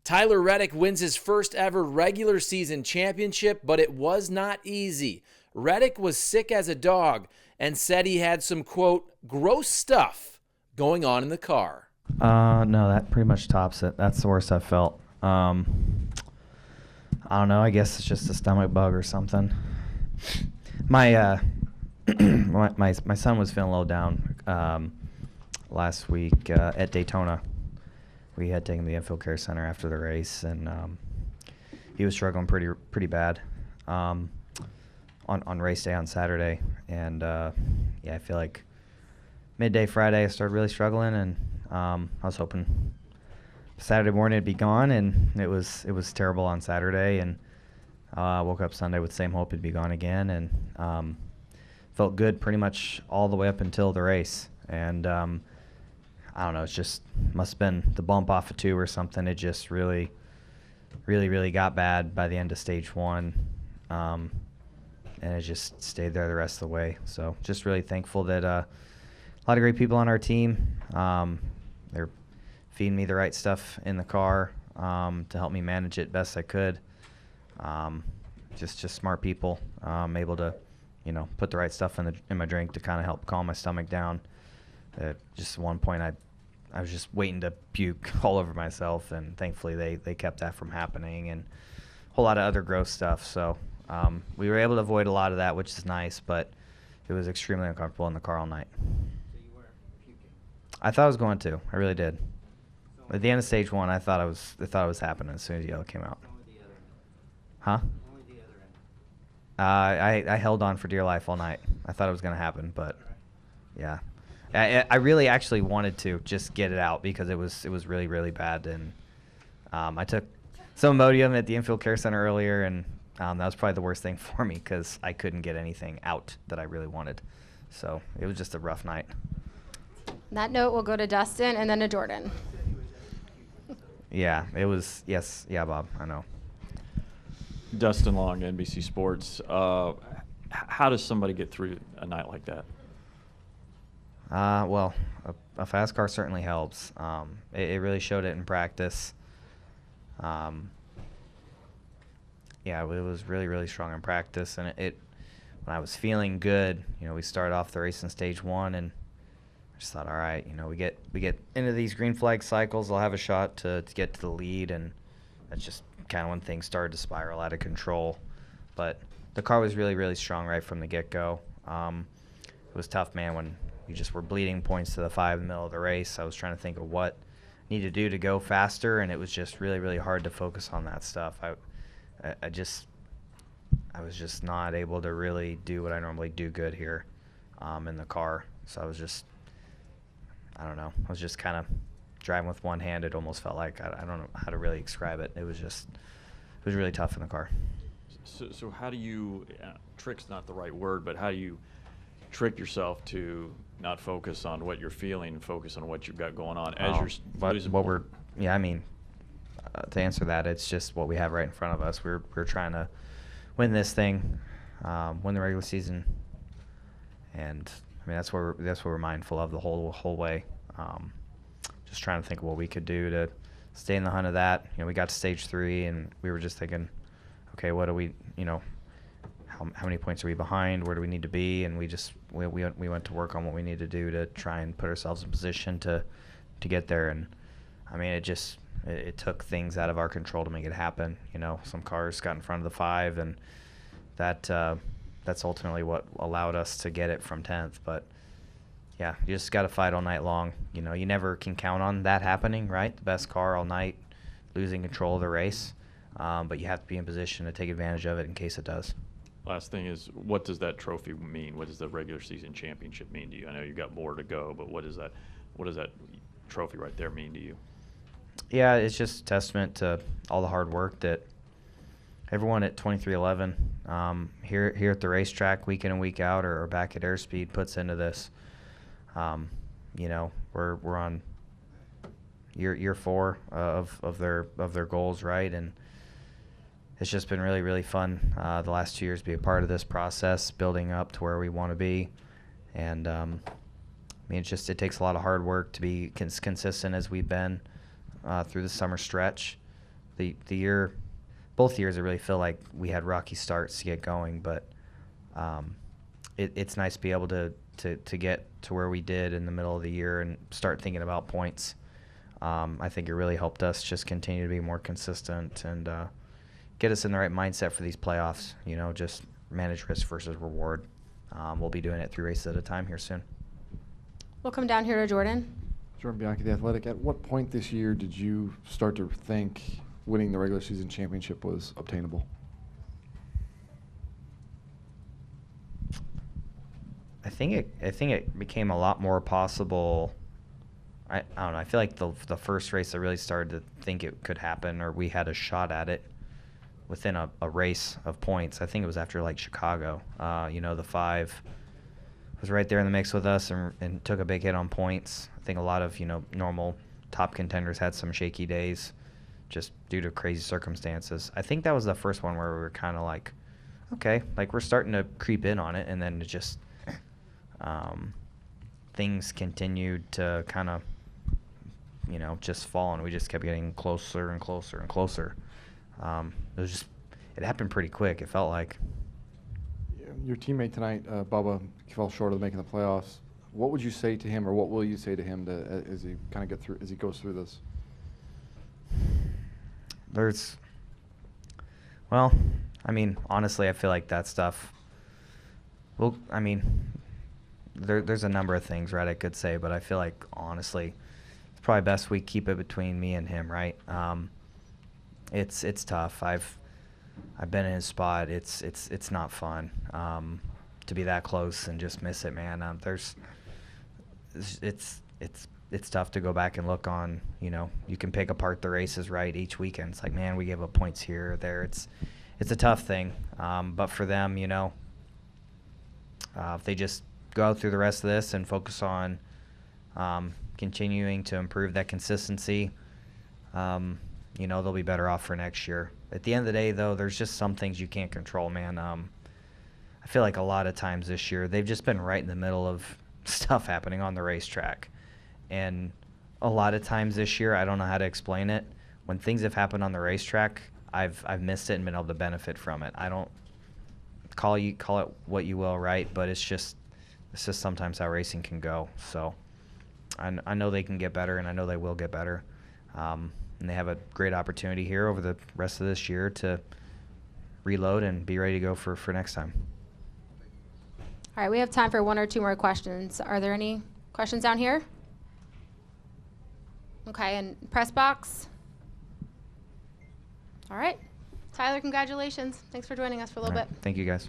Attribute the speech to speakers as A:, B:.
A: Tyler Reddick wins his first ever regular season championship, but it was not easy. Reddick was sick as a dog and said he had some, quote, gross stuff going on in the car.
B: No, that pretty much tops it. That's the worst I've felt. I don't know. I guess it's just a stomach bug or something. My my son was feeling a little down last week at Daytona. We had taken him to the infield care center after the race, and he was struggling pretty bad on race day on Saturday. And I feel like midday Friday I started really struggling, and I was hoping Saturday morning it'd be gone, and it was terrible on Saturday. And woke up Sunday with the same hope it'd be gone again, and felt good pretty much all the way up until the race. And I don't know, it's just must have been the bump off of 2 or something. It just really got bad by the end of stage 1, and it just stayed there the rest of the way. So just really thankful that a lot of great people on our team. They're feeding me the right stuff in the car to help me manage it best I could. Just smart people, able to, put the right stuff in my drink to kind of help calm my stomach down. Just at one point I was just waiting to puke all over myself, and thankfully they kept that from happening, and a whole lot of other gross stuff. So we were able to avoid a lot of that, which is nice, but it was extremely uncomfortable in the car all night.
C: So you were puking?
B: I thought I was going to. I really did. At the end of stage 1, I thought it was happening as soon as the yellow came out.
C: Only the other end.
B: Huh?
C: Only the other end.
B: I held on for dear life all night. I thought it was going to happen, but yeah. I really actually wanted to just get it out because it was really, really bad. And I took some Imodium at the infield care center earlier, and that was probably the worst thing for me because I couldn't get anything out that I really wanted. So it was just a rough night.
D: On that note, we'll go to Dustin and then to Jordan.
B: Yeah, it was. Yes. Yeah, Bob, I know.
E: Dustin Long, NBC Sports. How does somebody get through a night like that?
B: Well, a fast car certainly helps. It really showed it in practice. It was really, really strong in practice, and it when I was feeling good, we started off the race in stage 1, and I just thought, all right, we get into these green flag cycles, I'll have a shot to get to the lead, and that's just kind of when things started to spiral out of control. But the car was really, really strong right from the get-go. It was tough, man, when we just were bleeding points to the 5 in the middle of the race. I was trying to think of what I needed to do to go faster, and it was just really, really hard to focus on that stuff. I was just not able to really do what I normally do good here in the car. So I was just, I don't know, I was just kind of driving with one hand. It almost felt like, I don't know how to really describe it. It was really tough in the car.
E: So how do you, trick's not the right word, but how do you trick yourself to not focus on what you're feeling and focus on what you've got going on as you're losing?
B: To answer that, it's just what we have right in front of us. We're trying to win this thing, win the regular season, and I mean that's what we're mindful of the whole way. Just trying to think of what we could do to stay in the hunt of that. We got to stage 3, and we were just thinking, okay, what do we, how many points are we behind? Where do we need to be? And we went to work on what we need to do to try and put ourselves in position to get there. And I mean, it took things out of our control to make it happen. Some cars got in front of the 5, and that's ultimately what allowed us to get it from 10th. But yeah, you just got to fight all night long. You never can count on that happening, right? The best car all night, losing control of the race. But you have to be in position to take advantage of it in case it does.
E: Last thing is, what does that trophy mean? What does the regular season championship mean to you? I know you've got more to go, but what does that trophy right there mean to you?
B: Yeah, it's just a testament to all the hard work that everyone at 2311 here at the racetrack week in and week out or back at Airspeed puts into this. We're on year 4 of their goals, right? And it's just been really, really fun the last 2 years to be a part of this process, building up to where we want to be. And it takes a lot of hard work to be consistent as we've been through the summer stretch. the year, both years, I really feel like we had rocky starts to get going, but it's nice to be able to get to where we did in the middle of the year and start thinking about points. I think it really helped us just continue to be more consistent and get us in the right mindset for these playoffs. You know, just manage risk versus reward. We'll be doing it 3 races at a time here soon.
D: We'll come down here to Jordan.
F: Jordan Bianchi, The Athletic. At what point this year did you start to think winning the regular season championship was obtainable?
B: I think it became a lot more possible. I don't know. I feel like the first race I really started to think it could happen, or we had a shot at it within a race of points. I think it was after like Chicago. You know, the 5 was right there in the mix with us and took a big hit on points. I think a lot of, you know, normal top contenders had some shaky days just due to crazy circumstances. I think that was the first one where we were kind of like, okay, like we're starting to creep in on it, and then it just things continued to kind of, you know, just fall, and we just kept getting closer and closer and closer. It happened pretty quick, it felt like.
F: Your teammate tonight, Bubba, fell short of making the playoffs. What would you say to him, or what will you say to him as he kind of goes through this?
B: Well, I mean, honestly, I feel like that stuff. Well, I mean, there's a number of things, right, I could say, but I feel like honestly, it's probably best we keep it between me and him, right? It's tough. I've been in his spot. It's not fun to be that close and just miss it, man. It's tough to go back and look on. You know, you can pick apart the races, right, each weekend. It's like, man, we gave up points here or there. It's a tough thing. But for them, you know, if they just go out through the rest of this and focus on continuing to improve that consistency, you know, they'll be better off for next year. At the end of the day, though, there's just some things you can't control, man. I feel like a lot of times this year, they've just been right in the middle of stuff happening on the racetrack. And a lot of times this year, I don't know how to explain it. When things have happened on the racetrack, I've missed it and been able to benefit from it. I don't call it what you will, right? But it's just sometimes how racing can go. So I know they can get better, and I know they will get better. And they have a great opportunity here over the rest of this year to reload and be ready to go for next time.
D: All right, we have time for 1 or 2 more questions. Are there any questions down here? Okay, and press box. All right. Tyler, congratulations. Thanks for joining us for a little bit.
B: Thank you, guys.